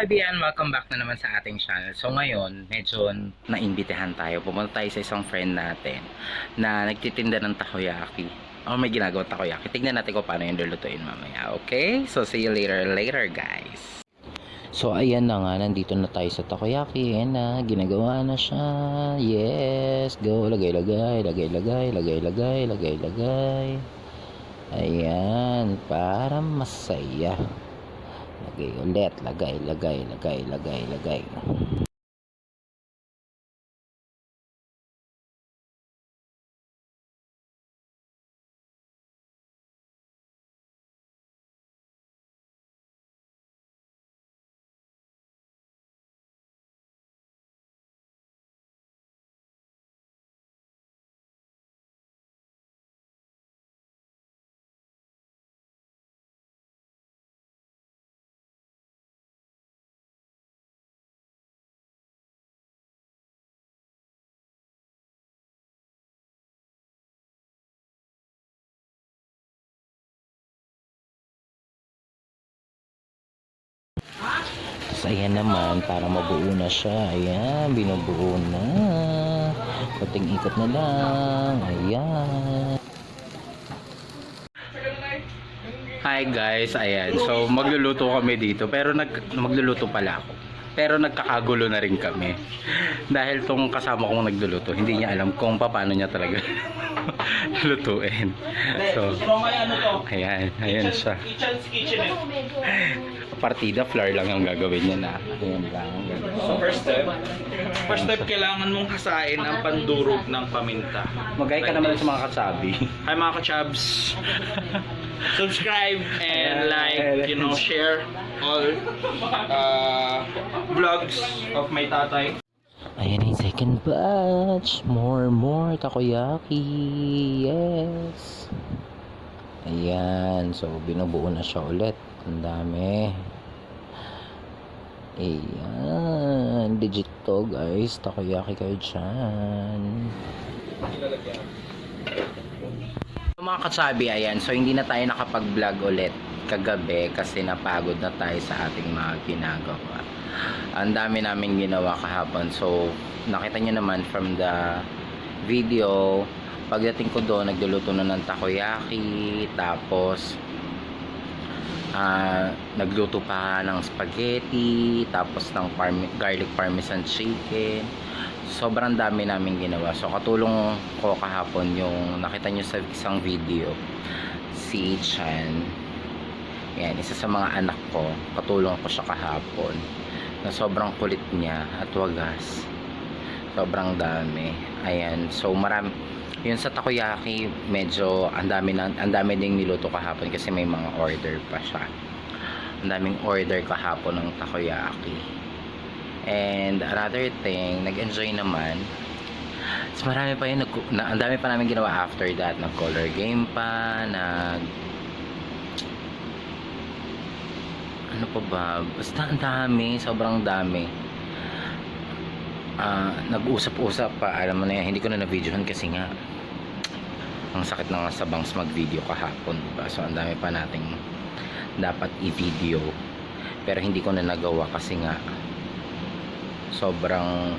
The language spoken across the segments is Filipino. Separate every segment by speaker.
Speaker 1: Kaibigan, welcome back na naman sa ating channel. So ngayon, medyo naimbitahan tayo. Pumunta tayo sa isang friend natin na nagtitinda ng takoyaki. May ginagawa takoyaki. Tignan natin kung paano yung lulutuin mamaya. Okay? So see you later guys. So ayan na nga, nandito na tayo sa takoyaki. Ayan na, ginagawa na siya. Yes, go. Lagay. Ayan, para masaya. Lagay ulit, lagay. So ayan naman, para mabuo na siya. Ayan, binubuo na. Kunting ikot na lang. Ayan. Hi guys, ayan. So magluluto kami dito, pero magluluto pala ako. Pero nagkakagulo na rin kami. Dahil tong kasama kong nagluluto, hindi niya alam kung paano niya talaga lutuin. So, ayan siya. Partida flour lang ang gagawin niya na. Ayan lang.
Speaker 2: So first step, kailangan mong hasain ang pandurog ng paminta.
Speaker 1: Magay ka naman sa mga katsabi.
Speaker 2: Hi mga kachabs! Subscribe and share all vlogs of my tatay.
Speaker 1: Ayan yung second batch. More takoyaki. Yes. Ayan. So, binubuo na siya ulit. Ang dami. Ayan. Legit to guys. Takoyaki kayo dyan. Mga katsabi, ayan. So, hindi na tayo nakapag-vlog ulit kagabi kasi napagod na tayo sa ating mga ginagawa. Ang dami namin ginawa kahapon. So, nakita nyo naman from the video, pagdating ko doon, nagluluto na ng takoyaki, tapos nagluto pa ng spaghetti, tapos ng garlic parmesan chicken. Sobrang dami namin ginawa. So, katulong ko kahapon yung nakita nyo sa isang video, si Chan. Yan, isa sa mga anak ko. Katulong ko siya kahapon. Na sobrang kulit niya at wagas. Sobrang dami. Ayan. So marami yun sa takoyaki, medyo ang dami ding niluto kahapon kasi may mga order pa siya. Ang daming order kahapon ng takoyaki. And another thing, nag-enjoy naman. So marami pa yun, ang dami pa namin ginawa after that. Nag-color game pa, ano pa ba? Basta ang dami, sobrang dami. Nag-usap-usap pa, alam mo na yan, hindi ko na na-videohan kasi nga ang sakit na nga sa bangs mag-video kahapon, diba? So ang dami pa nating dapat i-video, pero hindi ko na nagawa kasi nga sobrang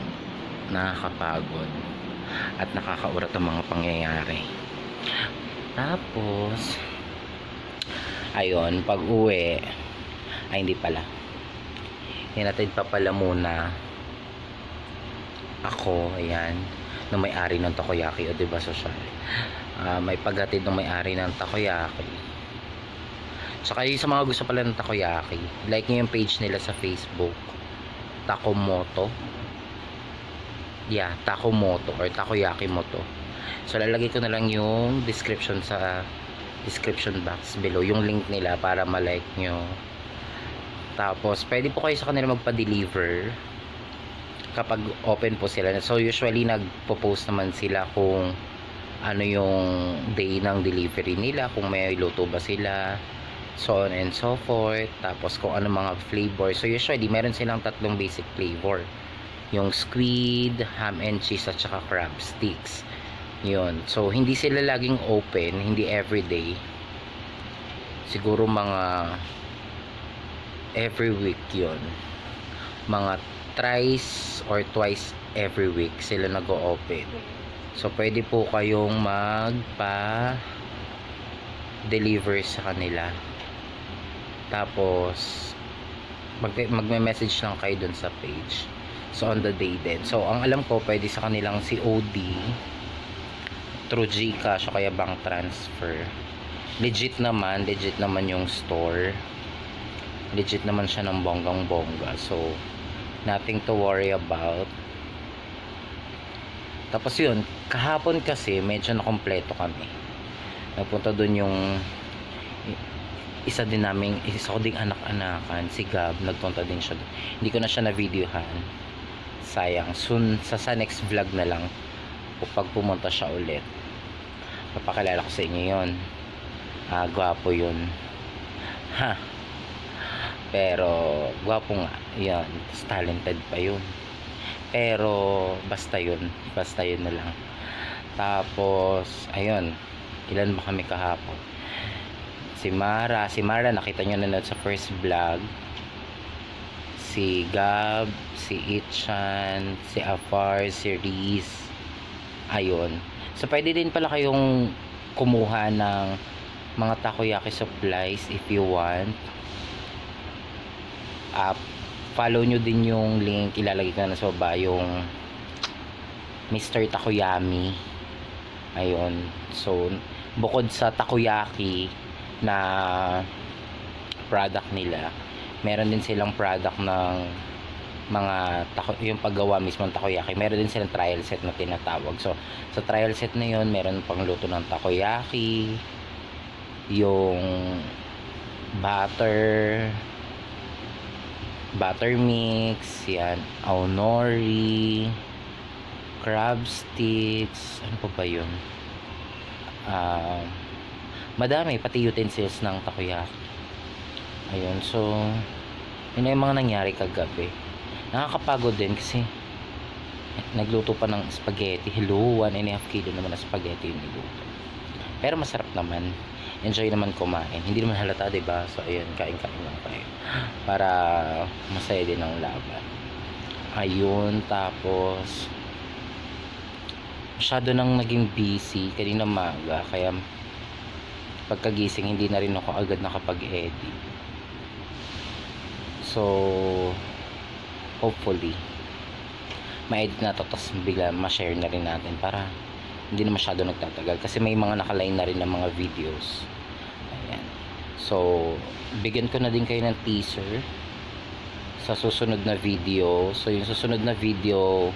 Speaker 1: nakakapagod at nakakaurat ang mga pangyayari. Tapos ayun, pag uwi ay hindi pala, hinatid pa pala muna ako, ayan, ng may-ari ng takoyaki. O diba social, may paghatid ng may-ari ng takoyaki. Saka yung sa mga gusto pala ng takoyaki, like nyo yung page nila sa Facebook, Takomoto. Yeah, Takomoto or Takoyaki Moto. So lalagay ko na lang yung description sa description box below, yung link nila para ma-like nyo. Tapos pwede po kayo sa kanila magpa-deliver kapag open po sila. So usually nagpo-post naman sila kung ano yung day ng delivery nila, kung may luto ba sila, so on and so forth. Tapos kung ano mga flavor. So usually meron silang tatlong basic flavor, yung squid, ham and cheese, at saka crab sticks. Yun. So hindi sila laging open, hindi everyday. Siguro mga every week yun. mga thrice or twice every week sila nag-o-open. So pwede po kayong magpa-deliver sa kanila. Tapos magme-message lang kayo dun sa page. So on the day din. So ang alam ko pwede sa kanilang COD through GCash o kaya bank transfer. Legit naman yung store. Legit naman siya ng bonggang-bongga. So nothing to worry about. Tapos yun, kahapon kasi medyo nakompleto kami. Napunta dun yung isa ko ding anak-anakan, si Gab, nagpunta din siya dun. Hindi ko na siya na-videohan. Sayang. Soon, sa next vlog na lang, pag pumunta siya ulit, papakilala ko sa inyo yun. Gwapo yun. Ha! Pero gwapo nga yan, talented pa yun, pero basta yun na lang. Tapos ayun, ilan ba kami kahapon? Si Mara nakita nyo na sa first vlog. Si Gab, si Itchan, si Afar, si Riz. Ayun, so pwede din pala kayong kumuha ng mga takoyaki supplies if you want. Follow nyo din yung link, ilalagay ko na sa baba, yung Mr. Takoyami. Ayun, so bukod sa takoyaki na product nila, meron din silang product ng mga yung paggawa mismo ng takoyaki. Meron din silang trial set na tinatawag. So sa trial set na yun, meron pang luto ng takoyaki, yung butter mix, yan, aonori, crab sticks, ano pa ba yun? Madami, pati utensils ng takoyaki. Ayun, so yun na yung mga nangyari kagabi. Nakakapagod din kasi nagluto pa ng spaghetti. Hello, 1.5 kilo naman na spaghetti yung niluto. Pero masarap naman. Enjoy naman kumain. Hindi naman halata, diba? So ayun, kain-kain lang tayo para masaya din ang laban. Ayun, tapos masyado nang naging busy kanina maga, kaya pagkagising hindi na rin ako agad nakapag-edit. So hopefully ma-edit na to, tapos bigla ma-share na rin natin para hindi na masyado nagtatagal, kasi may mga nakaline na rin ng mga videos. Ayan, so bigyan ko na din kayo ng teaser sa susunod na video. So yung susunod na video,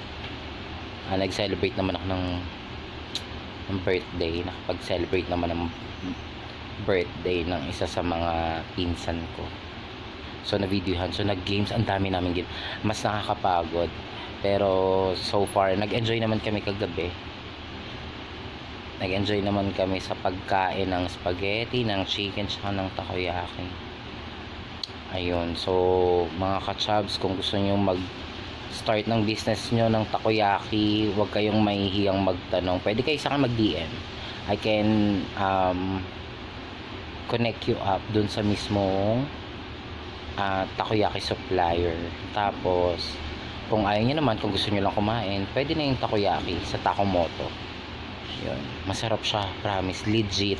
Speaker 1: nag-celebrate naman ako ng birthday. Nakapag-celebrate naman ng birthday ng isa sa mga pinsan ko. So na-videohan, so nag-games, ang dami namin game. Mas nakakapagod, pero so far nag-enjoy naman kami kagabi. Nag-enjoy naman kami sa pagkain ng spaghetti, ng chicken, tsaka ng takoyaki. Ayun, so mga kachabs, kung gusto nyo mag-start ng business nyo ng takoyaki, huwag kayong mahihiyang magtanong. Pwede kayo sa akin mag-DM. I can connect you up dun sa mismong takoyaki supplier. Tapos kung ayaw nyo naman, kung gusto nyo lang kumain, pwede na yung takoyaki sa Takomoto. Yun, masarap siya, promise, legit.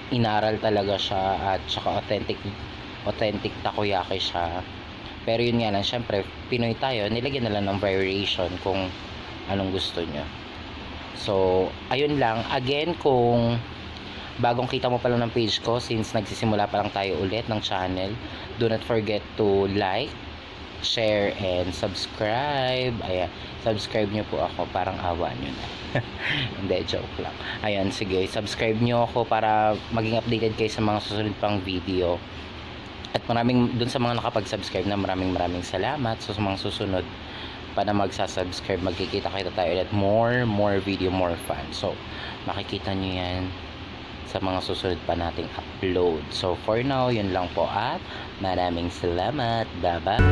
Speaker 1: Inaral talaga siya, at saka authentic takoyaki siya. Pero yun nga lang, syempre Pinoy tayo, nilagyan na lang ng variation kung anong gusto nyo. So ayun lang, again, kung bagong kita mo pa lang ng page ko, since nagsisimula pa lang tayo ulit ng channel, do not forget to like, share, and subscribe. Ayan, subscribe nyo po ako, parang awa nyo na. Hindi, joke lang. Ayan, sige, subscribe nyo ako para maging updated kayo sa mga susunod pang video. At dun sa mga nakapag-subscribe na, maraming salamat. So sa mga susunod pa na magsasubscribe, magkikita kayo tayo ulit, more video, more fun. So makikita nyo yan sa mga susunod pa nating upload. So for now, yun lang po, at maraming salamat. Bye-bye.